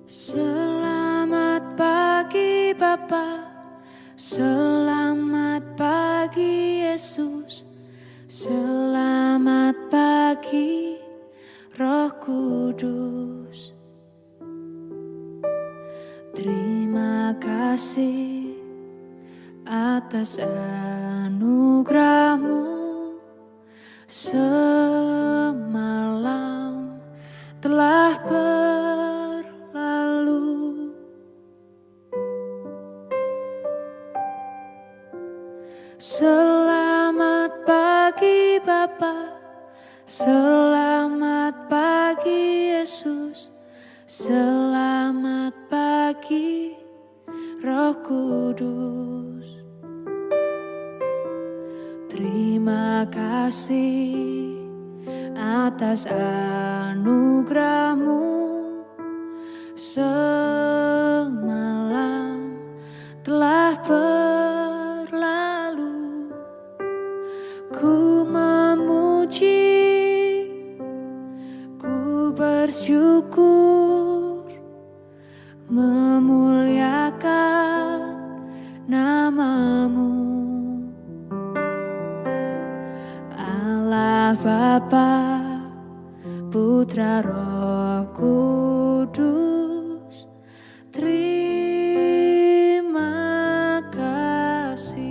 Selamat pagi Bapa, selamat pagi Yesus, selamat pagi Roh Kudus. Terima kasih atas anugerah-Mu semalam telah berlalu. Selamat pagi Bapa, selamat pagi Yesus, selamat pagi Roh Kudus. Terima kasih atas anugerah-Mu semalam telah berlalu. Ku memuji, ku bersyukur, memuliakan nama-Mu, Allah Bapa, Putra Roh Kudus. Terima kasih.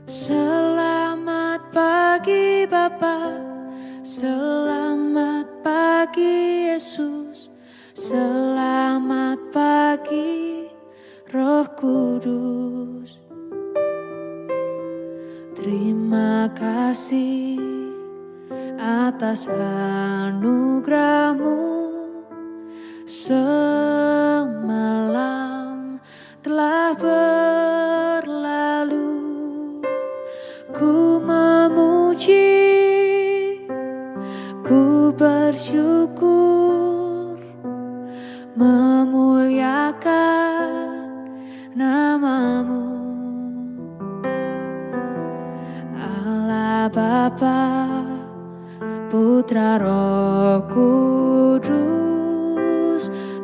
Selamat pagi Bapa, selamat pagi Yesus, selamat pagi Roh Kudus. Terima kasih atas anugerah-Mu semalam telah berlalu. Ku memuji, ku bersyukur, memuliakan nama-Mu, Allah Bapa, Putra Roh Kudus.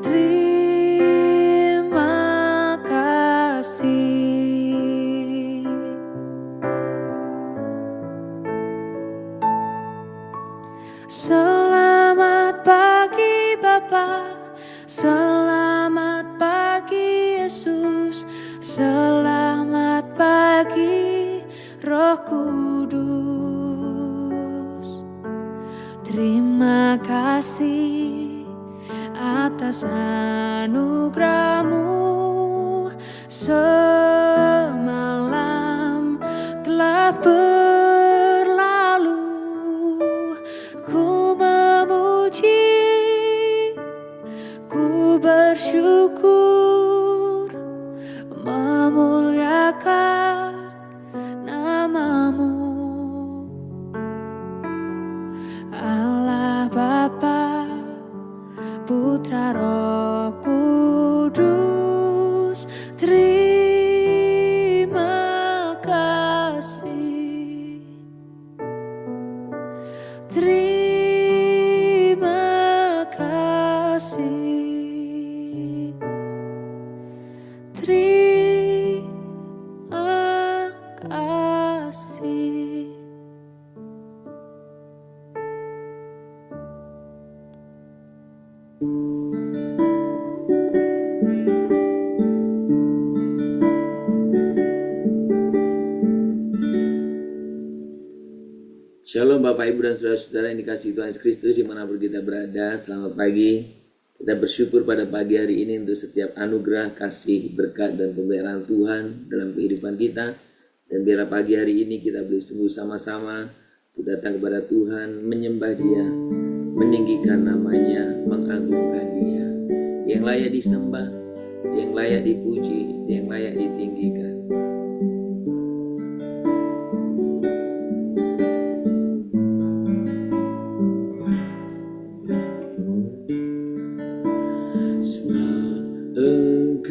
Terima kasih. Selamat pagi Bapa, selamat pagi Yesus, selamat pagi Roh Kudus. Terima kasih atas anugerah-Mu semalam telah berlalu. Ku memuji, ku bersyukur, memuliakan nama-Mu, Allah Bapa, Putra Roh Kudus. Terima kasih. Terima kasih. Terima kasih. Shalom Bapak Ibu dan Saudara-saudara yang dikasihi Tuhan Yesus Kristus dimanapun kita berada. Selamat pagi. Kita bersyukur pada pagi hari ini untuk setiap anugerah, kasih, berkat, dan pemeliharaan Tuhan dalam kehidupan kita. Dan biarlah pagi hari ini kita boleh sungguh sama-sama untuk datang kepada Tuhan, menyembah Dia, meninggikan namanya, mengagungkan Dia. Yang layak disembah, yang layak dipuji, yang layak ditinggikan.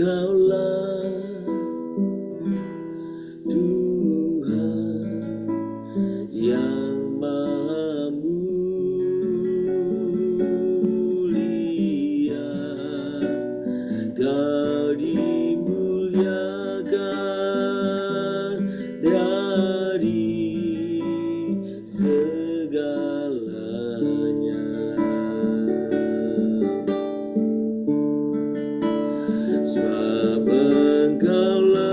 Engkaulah Tuhan yang maha mulia, Kau dimuliakan dari segalanya. Sebab Engkaulah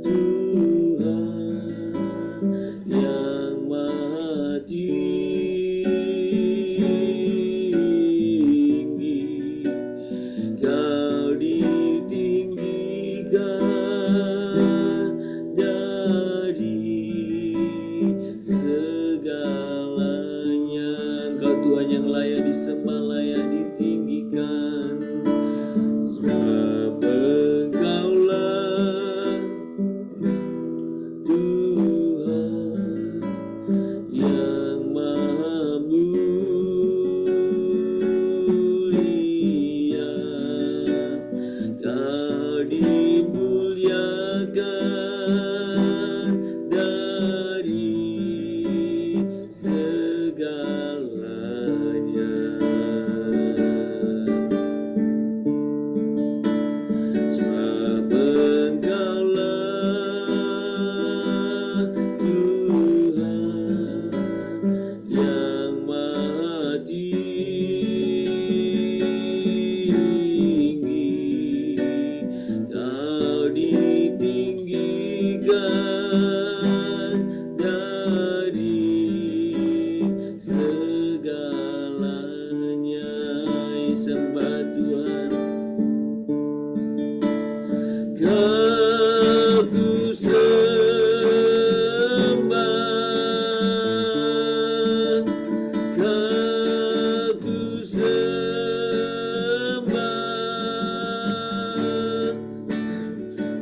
Tuhan yang maha tinggi, Kau ditinggikan dari segalanya. Engkau Tuhan yang layak disembah, layak ditinggikan. Sebab Engkaulah Tuhan yang maha mulia, Kau dimuliakan dari segalanya. Sebab Engkaulah Tuhan yang maha tinggi, Kau ditinggikan dari segalanya. Sembah Tuhan. Kau ku sembah, Kau ku sembah,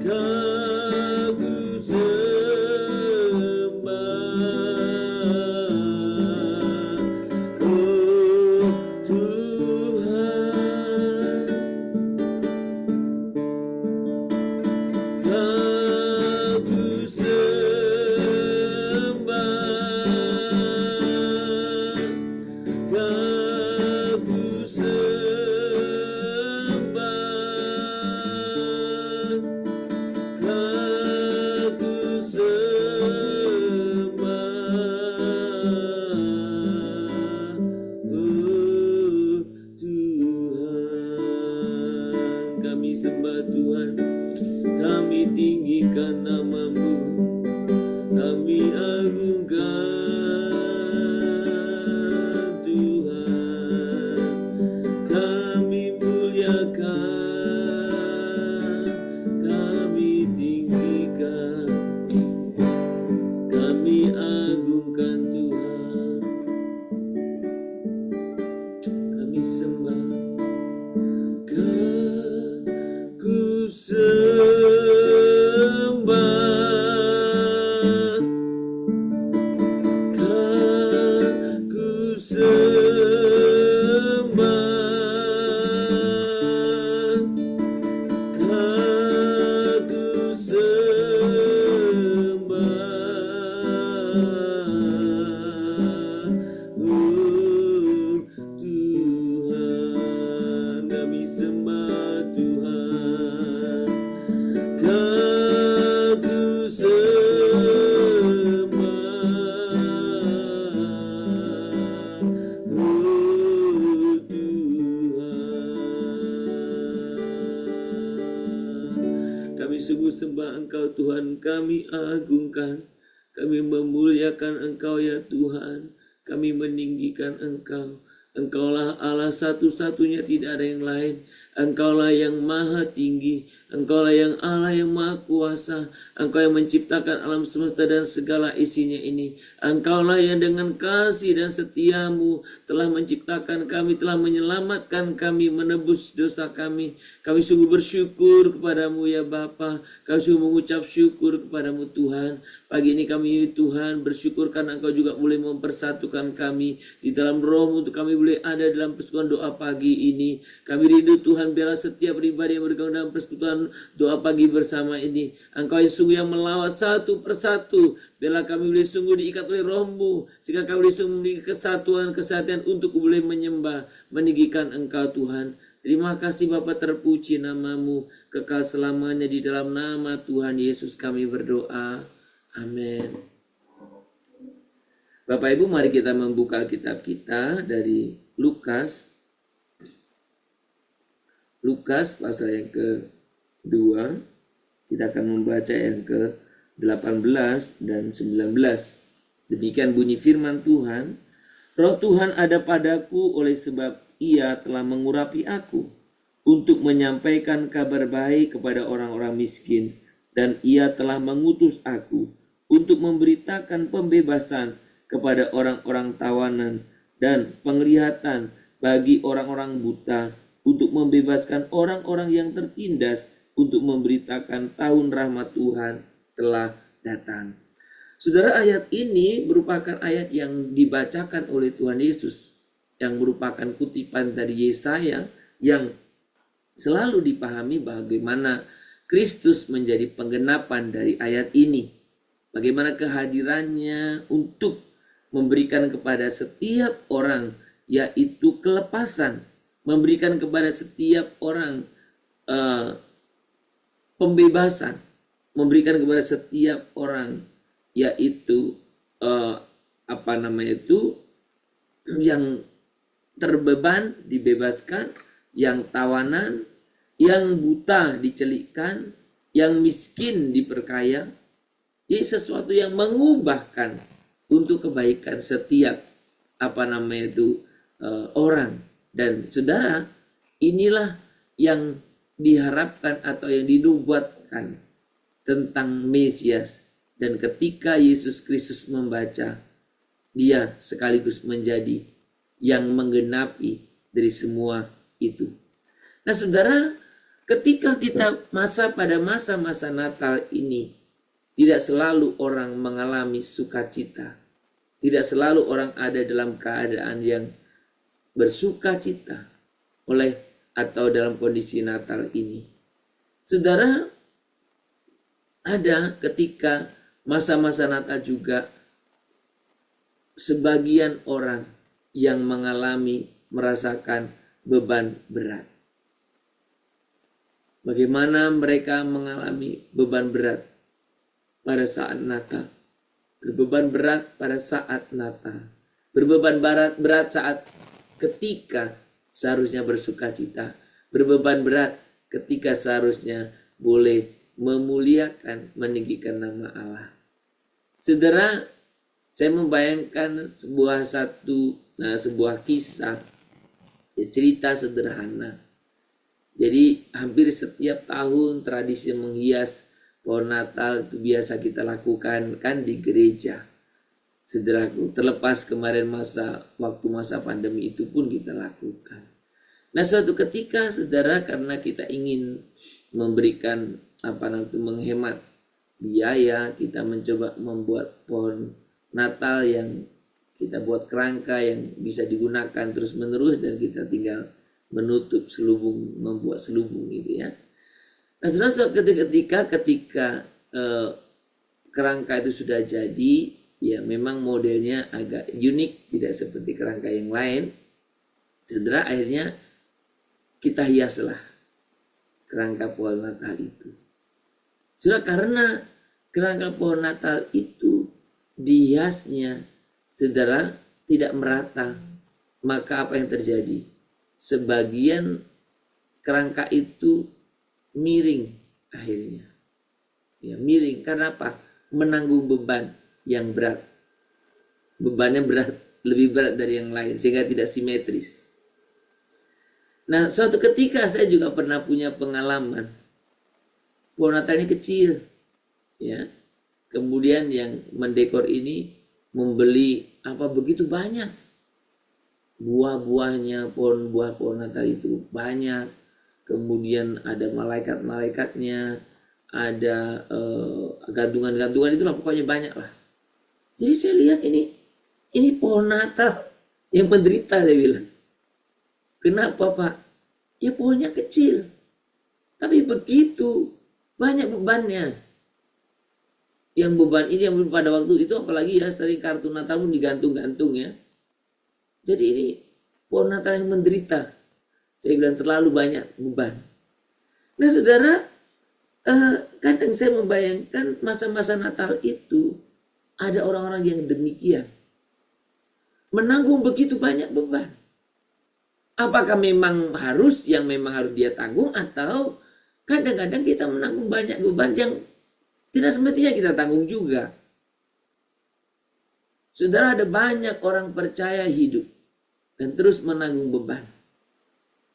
Kau ku sembah, oh Tuhan. Kau ku sembah, Kau ku sembah, Kau ku sembah, oh Tuhan. Kami sembah Tuhan, kami tinggikan nama-Mu, kami agungkan Tuhan, kami muliakan, kami tinggikan, kami agungkan Tuhan, kami sembah. Kau ku sembah, Kau ku sembah, Kau ku sembah, oh Tuhan. Kami sembah Tuhan, Kau ku sembah, oh Tuhan. Kami sungguh sembah Engkau Tuhan, kami agungkan, kami memuliakan Engkau ya Tuhan, kami meninggikan Engkau. Engkaulah Allah satu-satunya, tidak ada yang lain. Engkaulah yang maha tinggi, Engkaulah yang Allah yang maha kuasa. Engkau yang menciptakan alam semesta dan segala isinya ini. Engkaulah yang dengan kasih dan setiamu telah menciptakan kami, telah menyelamatkan kami, menebus dosa kami. Kami sungguh bersyukur kepadamu ya Bapa. Kami sungguh mengucap syukur kepadamu Tuhan. Pagi ini kami Tuhan bersyukur karena Engkau juga boleh mempersatukan kami di dalam roh untuk kami boleh ada dalam persekutuan doa pagi ini. Kami rindu Tuhan, biarlah setiap pribadi yang bergabung dalam persekutuan doa pagi bersama ini, Engkau yang sungguh yang melawat satu persatu. Biarlah kami boleh sungguh diikat oleh Roh-Mu, sehingga kami boleh sungguh memiliki kesatuan untuk boleh menyembah, meninggikan Engkau Tuhan. Terima kasih Bapa, terpuji nama-Mu kekal selamanya. Di dalam nama Tuhan Yesus kami berdoa. Amin. Bapak Ibu, mari kita membuka kitab kita dari Lukas. Lukas pasal yang ke-2. Kita akan membaca yang ke-18 dan 19. Demikian bunyi firman Tuhan. Roh Tuhan ada padaku oleh sebab Ia telah mengurapi aku untuk menyampaikan kabar baik kepada orang-orang miskin, dan Ia telah mengutus aku untuk memberitakan pembebasan kepada orang-orang tawanan dan penglihatan bagi orang-orang buta, untuk membebaskan orang-orang yang tertindas, untuk memberitakan tahun rahmat Tuhan telah datang. Saudara, ayat ini merupakan ayat yang dibacakan oleh Tuhan Yesus, yang merupakan kutipan dari Yesaya, yang selalu dipahami bagaimana Kristus menjadi penggenapan dari ayat ini. Bagaimana kehadirannya untuk memberikan kepada setiap orang yaitu kelepasan, memberikan kepada setiap orang pembebasan, memberikan kepada setiap orang yaitu yang terbeban dibebaskan, yang tawanan, yang buta dicelikkan, yang miskin diperkaya. Ini sesuatu yang mengubahkan untuk kebaikan setiap orang. Dan saudara, inilah yang diharapkan atau yang dinubuatkan tentang Mesias. Dan ketika Yesus Kristus membaca, Dia sekaligus menjadi yang menggenapi dari semua itu. Nah saudara, ketika kita pada masa-masa Natal ini, tidak selalu orang mengalami sukacita. Tidak selalu orang ada dalam keadaan yang bersukacita atau dalam kondisi Natal ini. Saudara, ada ketika masa-masa Natal juga sebagian orang yang merasakan beban berat. Bagaimana mereka mengalami beban berat pada saat Natal? Berbeban berat pada saat Natal. Berbeban berat saat ketika seharusnya bersukacita. Berbeban berat ketika seharusnya boleh memuliakan, meninggikan nama Allah. Saudara, saya membayangkan sebuah kisah, cerita sederhana. Jadi hampir setiap tahun tradisi menghias pohon Natal itu biasa kita lakukan kan di gereja. Saudaraku, terlepas kemarin masa pandemi itu pun kita lakukan. Nah suatu ketika saudara, karena kita ingin memberikan menghemat biaya, kita mencoba membuat pohon Natal yang kita buat kerangka yang bisa digunakan terus menerus, dan kita tinggal menutup selubung, membuat selubung gitu ya. Nah saudara, ketika kerangka itu sudah jadi, ya memang modelnya agak unik, tidak seperti kerangka yang lain. Saudara, akhirnya kita hiaslah kerangka pohon Natal itu. Saudara, karena kerangka pohon Natal itu dihiasnya, saudara, tidak merata, maka apa yang terjadi? Sebagian kerangka itu miring akhirnya. Ya, miring karena apa? Menanggung beban yang berat. Bebannya berat, lebih berat dari yang lain, sehingga tidak simetris. Nah, suatu ketika saya juga pernah punya pengalaman. Pohon Natalnya kecil, ya. Kemudian yang mendekor ini membeli begitu banyak buah-buahnya, pohon Natal itu banyak. Kemudian ada malaikat-malaikatnya, ada gantungan-gantungan, itulah pokoknya banyak lah. Jadi saya lihat ini pohon Natal yang penderita, saya bilang. Kenapa Pak? Ya pohonnya kecil, tapi begitu banyak bebannya. Yang beban ini yang pada waktu itu apalagi ya sering kartu Natal pun digantung-gantung ya. Jadi ini pohon Natal yang menderita. Saya bilang terlalu banyak beban. Nah saudara, kadang saya membayangkan masa-masa Natal itu ada orang-orang yang demikian. Menanggung begitu banyak beban. Apakah memang harus dia tanggung, atau kadang-kadang kita menanggung banyak beban yang tidak semestinya kita tanggung juga. Saudara, ada banyak orang percaya hidup dan terus menanggung beban.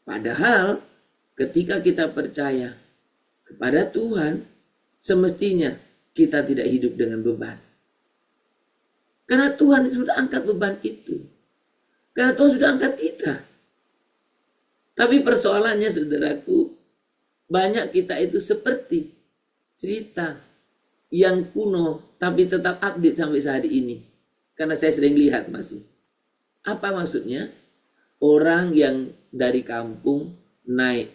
Padahal ketika kita percaya kepada Tuhan, semestinya kita tidak hidup dengan beban. Karena Tuhan sudah angkat beban itu. Karena Tuhan sudah angkat kita. Tapi persoalannya saudaraku, banyak kita itu seperti cerita yang kuno tapi tetap update sampai saat ini. Karena saya sering lihat masih. Apa maksudnya? Orang yang dari kampung naik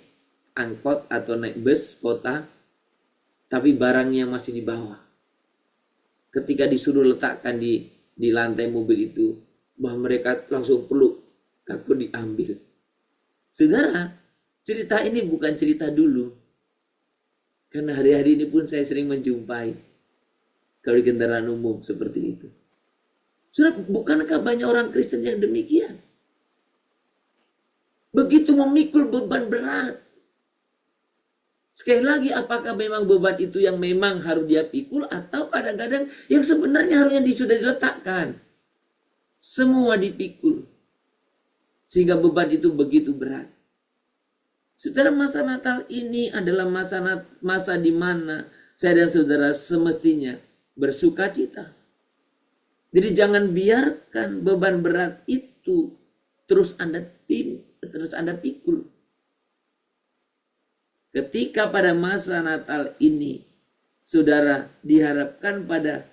angkot atau naik bus kota, tapi barangnya masih di bawah. Ketika disuruh letakkan di lantai mobil itu, bahwa mereka langsung peluk, takut diambil. Saudara, cerita ini bukan cerita dulu. Karena hari-hari ini pun saya sering menjumpai kalau di kendaraan umum seperti itu. Saudara, bukankah banyak orang Kristen yang demikian? Begitu memikul beban berat. Sekali lagi, apakah memang beban itu yang memang harus dia pikul, atau kadang-kadang yang sebenarnya harusnya sudah diletakkan. Semua dipikul. Sehingga beban itu begitu berat. Saudara, masa Natal ini adalah masa di mana saya dan saudara semestinya bersuka cita. Jadi jangan biarkan beban berat itu terus Anda pikul. Ketika pada masa Natal ini, saudara diharapkan pada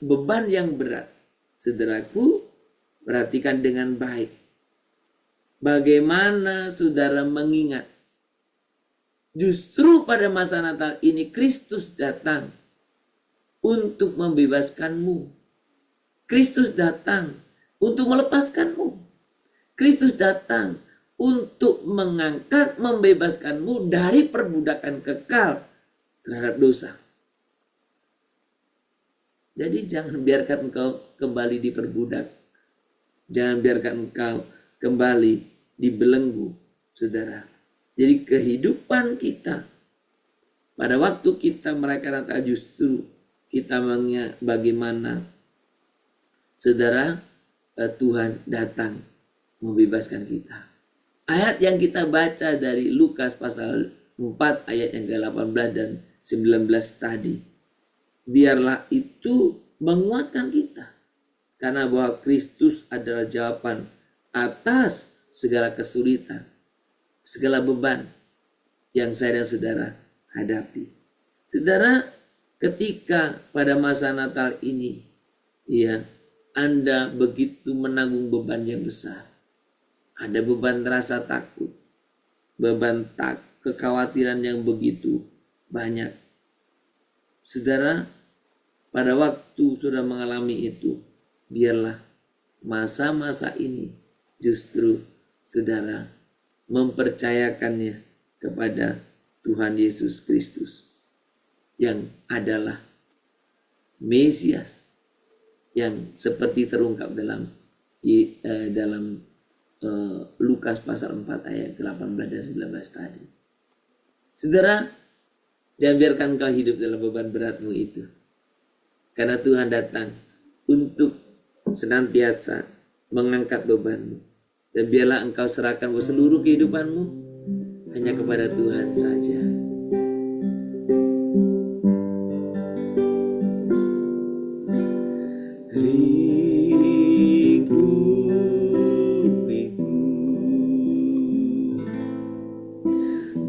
beban yang berat, saudaraku, perhatikan dengan baik. Bagaimana saudara mengingat, justru pada masa Natal ini Kristus datang untuk membebaskanmu. Kristus datang untuk melepaskanmu. Kristus datang untuk mengangkat, membebaskanmu dari perbudakan kekal terhadap dosa. Jadi jangan biarkan engkau kembali diperbudak. Jangan biarkan engkau kembali dibelenggu, saudara. Jadi kehidupan kita pada waktu kita merayakan Natal, justru kita mengingat bagaimana saudara Tuhan datang membebaskan kita. Ayat yang kita baca dari Lukas pasal 4 ayat yang ke-18 dan 19 tadi, biarlah itu menguatkan kita. Karena bahwa Kristus adalah jawaban atas segala kesulitan, segala beban yang saya dan saudara hadapi. Saudara, ketika pada masa Natal ini, ya, Anda begitu menanggung beban yang besar. Ada beban rasa takut, beban kekhawatiran yang begitu banyak. Saudara, pada waktu sudah mengalami itu, biarlah masa-masa ini justru saudara mempercayakannya kepada Tuhan Yesus Kristus yang adalah Mesias, yang seperti terungkap dalam Lukas pasal 4 ayat ke-18 dan 19 tadi. Saudara, jangan biarkan kau hidup dalam beban beratmu itu. Karena Tuhan datang untuk senantiasa mengangkat bebanmu. Dan biarlah engkau serahkan seluruh kehidupanmu hanya kepada Tuhan saja.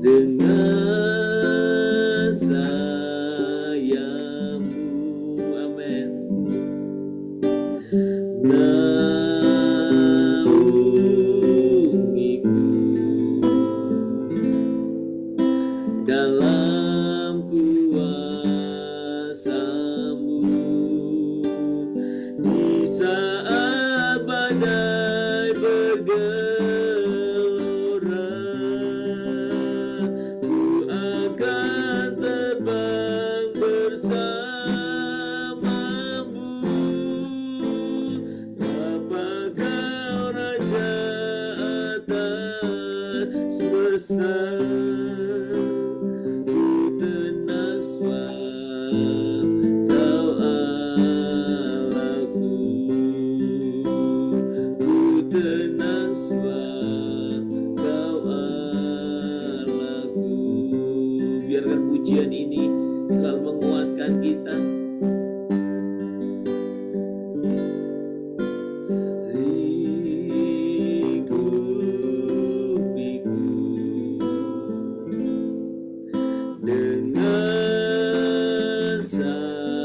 Dengan sayangmu, amin. Nah, bergelora, ku akan terbang bersamamu. Bapa kau Raja atas semesta, ku tenang sebab kau Allahku, ku tenang sebab kau Allahku. Biarkan pujian ini selalu menguatkan kita. Lingkupiku dengan sayapmu,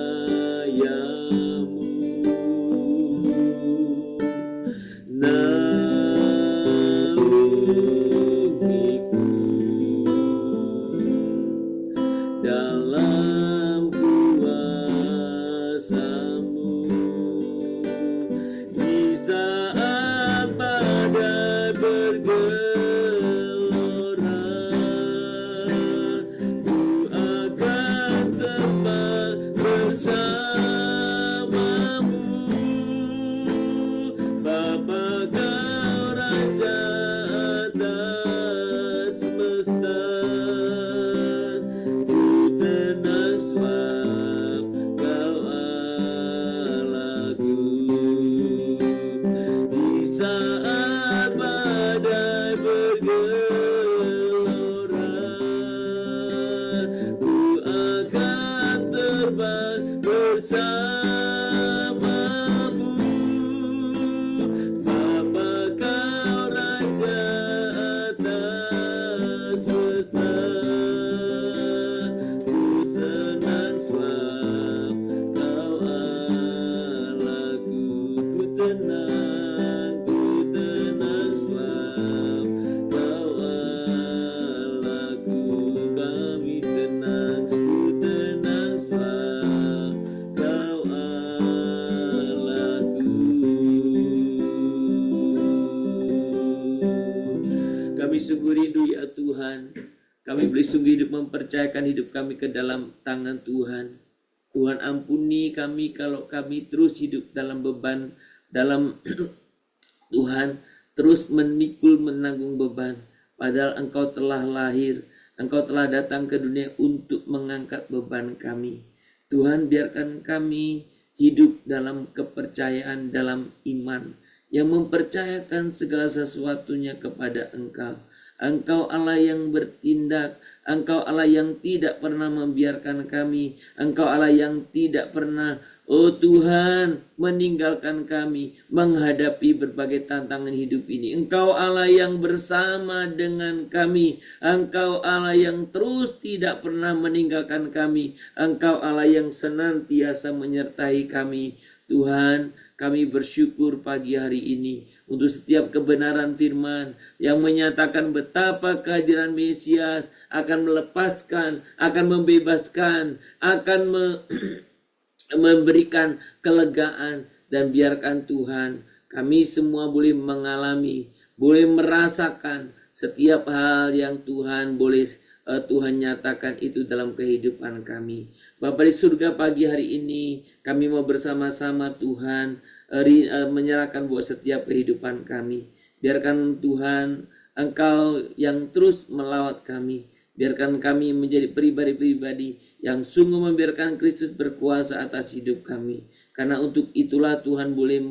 naungiku dalam kuasa-Mu. Di saat badai bergelora, ku akan terbang bersamamu. Bapa kau Raja atas semesta, ku tenang sebab kau Allahku. Di saat badai bergelora, ku akan terbang bersamamu. Bapa kau Raja atas semesta, ku senang sebab kau Allahku. Ku tenang sebab kau Allahku. Kami tenang, ku tenang sebab kau Allahku. Kami sungguh rindu ya Tuhan. Kami boleh sungguh hidup mempercayakan hidup kami ke dalam tangan Tuhan. Tuhan ampuni kami kalau kami terus hidup dalam beban, dalam Tuhan terus menikul menanggung beban. Padahal Engkau telah lahir, Engkau telah datang ke dunia untuk mengangkat beban kami. Tuhan, biarkan kami hidup dalam kepercayaan, dalam iman, yang mempercayakan segala sesuatunya kepada Engkau. Engkau Allah yang bertindak, Engkau Allah yang tidak pernah membiarkan kami, Engkau Allah yang tidak pernah, oh Tuhan, meninggalkan kami menghadapi berbagai tantangan hidup ini. Engkau Allah yang bersama dengan kami, Engkau Allah yang terus tidak pernah meninggalkan kami, Engkau Allah yang senantiasa menyertai kami. Tuhan, kami bersyukur pagi hari ini untuk setiap kebenaran firman yang menyatakan betapa kehadiran Mesias akan melepaskan, akan membebaskan, akan memberikan kelegaan. Dan biarkan Tuhan, kami semua boleh mengalami, boleh merasakan setiap hal yang Tuhan boleh Tuhan nyatakan itu dalam kehidupan kami. Bapa di surga, pagi hari ini kami mau bersama-sama Tuhan menyerahkan buat setiap kehidupan kami. Biarkan Tuhan Engkau yang terus melawat kami. Biarkan kami menjadi pribadi-pribadi yang sungguh membiarkan Kristus berkuasa atas hidup kami. Karena untuk itulah Tuhan boleh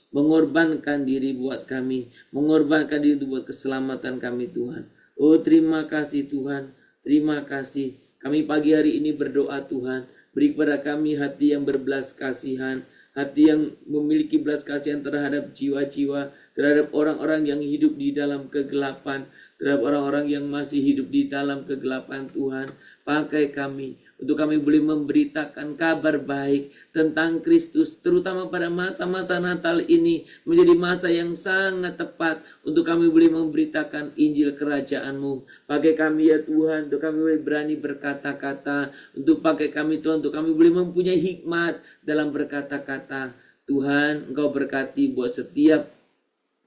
mengorbankan diri buat kami, mengorbankan diri buat keselamatan kami Tuhan. Oh terima kasih Tuhan, terima kasih. Kami pagi hari ini berdoa Tuhan, beri kepada kami hati yang berbelas kasihan, hati yang memiliki belas kasihan terhadap jiwa-jiwa, terhadap orang-orang yang hidup di dalam kegelapan, terhadap orang-orang yang masih hidup di dalam kegelapan Tuhan. Pakai kami untuk kami boleh memberitakan kabar baik tentang Kristus, terutama pada masa-masa Natal ini menjadi masa yang sangat tepat untuk kami boleh memberitakan Injil Kerajaan-Mu. Pakai kami ya Tuhan, untuk kami boleh berani berkata-kata, untuk pakai kami Tuhan, untuk kami boleh mempunyai hikmat dalam berkata-kata. Tuhan, Engkau berkati buat setiap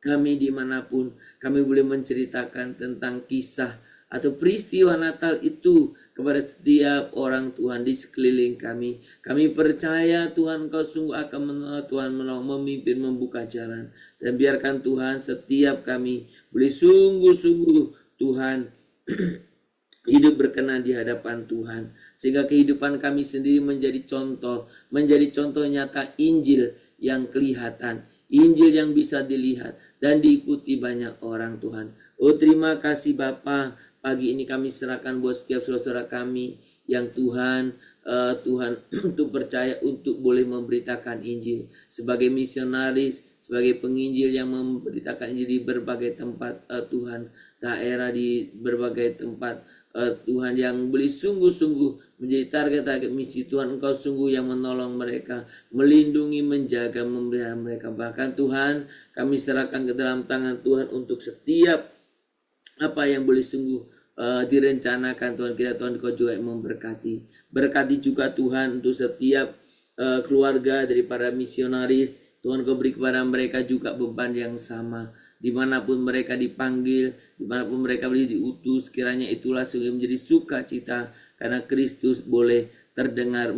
kami dimanapun, kami boleh menceritakan tentang kisah atau peristiwa Natal itu kepada setiap orang Tuhan di sekeliling kami. Kami percaya Tuhan Engkau sungguh akan menolong, Tuhan menolong, memimpin, membuka jalan. Dan biarkan Tuhan setiap kami boleh sungguh-sungguh Tuhan hidup berkenan di hadapan Tuhan. Sehingga kehidupan kami sendiri menjadi contoh nyata Injil yang kelihatan. Injil yang bisa dilihat dan diikuti banyak orang Tuhan. Oh terima kasih Bapa, pagi ini kami serahkan buat setiap saudara kami yang Tuhan untuk percaya untuk boleh memberitakan Injil sebagai misionaris, sebagai penginjil yang memberitakan Injil di berbagai tempat Tuhan, daerah di berbagai tempat Tuhan, yang boleh sungguh-sungguh menjadi target-target misi Tuhan. Engkau sungguh yang menolong mereka, melindungi, menjaga, memelihara mereka. Bahkan Tuhan, kami serahkan ke dalam tangan Tuhan untuk setiap apa yang boleh sungguh direncanakan Tuhan kita. Tuhan Kau juga yang memberkati. Berkati juga Tuhan untuk setiap keluarga dari para misionaris. Tuhan Kau beri kepada mereka juga beban yang sama. Dimanapun mereka dipanggil, dimanapun mereka boleh diutus, kiranya itulah sungguh menjadi sukacita karena Kristus boleh terdengar,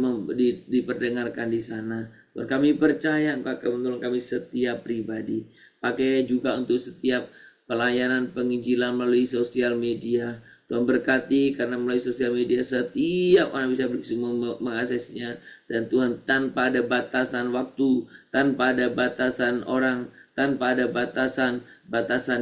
diperdengarkan di sana. Tuhan kami percaya Engkau akan menolong kami setiap pribadi. Pakai juga untuk setiap pelayanan penginjilan melalui sosial media. Tuhan berkati karena melalui sosial media setiap orang bisa mengaksesnya. Dan Tuhan tanpa ada batasan waktu, tanpa ada batasan orang, tanpa ada batasan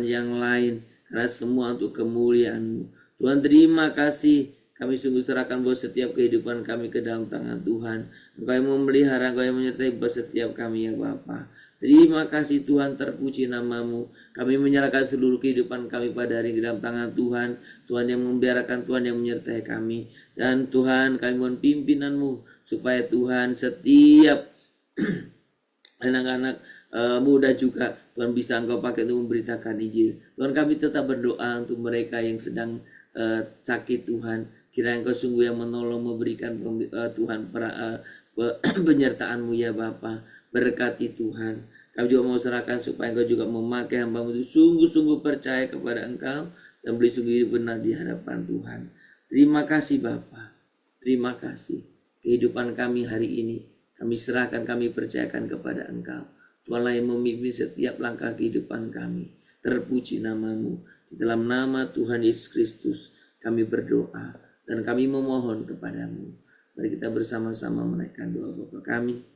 yang lain, karena semua untuk kemuliaan-Mu. Tuhan terima kasih, kami sungguh serahkan buat setiap kehidupan kami ke dalam tangan Tuhan. Engkau yang memelihara, Engkau yang menyertai buat setiap kami ya Bapa. Terima kasih Tuhan, terpuji nama-Mu. Kami menyerahkan seluruh kehidupan kami pada hari ini dalam tangan Tuhan. Tuhan yang membiarkan, Tuhan yang menyertai kami. Dan Tuhan kami mohon pimpinan-Mu supaya Tuhan setiap anak-anak muda juga Tuhan bisa Engkau pakai untuk memberitakan Injil. Tuhan kami tetap berdoa untuk mereka yang sedang sakit Tuhan. Kiranya Engkau sungguh yang menolong, memberikan Tuhan penyertaan-Mu ya Bapa. Berkati Tuhan. Kami juga mau serahkan supaya Engkau juga memakai hamba-Mu itu sungguh-sungguh percaya kepada Engkau dan beri sungguh hidup benar di hadapan Tuhan. Terima kasih Bapa. Terima kasih. Kehidupan kami hari ini kami serahkan, kami percayakan kepada Engkau. Tuhanlah yang memimpin setiap langkah kehidupan kami. Terpuji nama-Mu. Di dalam nama Tuhan Yesus Kristus kami berdoa dan kami memohon kepada-Mu. Mari kita bersama-sama menaikkan doa Bapa kami.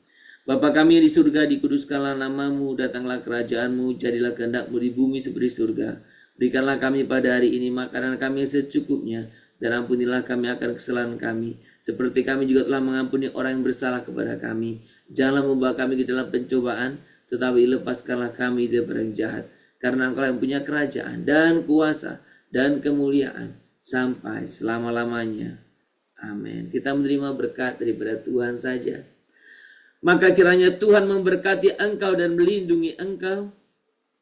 Bapa kami yang di surga, dikuduskanlah nama-Mu, datanglah kerajaan-Mu, jadilah kehendak-Mu di bumi seperti surga. Berikanlah kami pada hari ini makanan kami yang secukupnya, dan ampunilah kami akan kesalahan kami, seperti kami juga telah mengampuni orang yang bersalah kepada kami. Janganlah membawa kami ke dalam pencobaan, tetapi lepaskanlah kami dari yang jahat. Karena Engkau yang punya kerajaan dan kuasa dan kemuliaan sampai selama-lamanya. Amin. Kita menerima berkat daripada Tuhan saja. Maka kiranya Tuhan memberkati engkau dan melindungi engkau.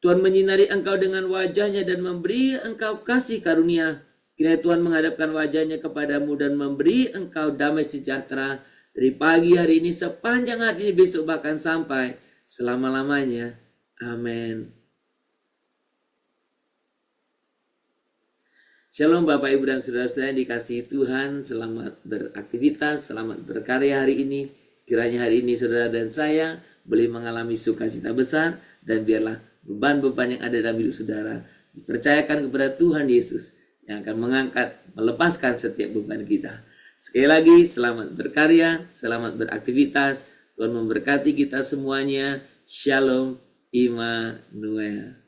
Tuhan menyinari engkau dengan wajahnya dan memberi engkau kasih karunia. Kiranya Tuhan menghadapkan wajahnya kepadamu dan memberi engkau damai sejahtera dari pagi hari ini, sepanjang hari ini, besok bahkan sampai selama-lamanya. Amin. Shalom Bapak Ibu dan Saudara-saudara yang dikasihi Tuhan. Selamat beraktivitas, selamat berkarya hari ini. Kiranya hari ini saudara dan saya boleh mengalami sukacita besar, dan biarlah beban-beban yang ada dalam hidup saudara dipercayakan kepada Tuhan Yesus yang akan mengangkat, melepaskan setiap beban kita. Sekali lagi selamat berkarya, selamat beraktivitas. Tuhan memberkati kita semuanya. Shalom Immanuel.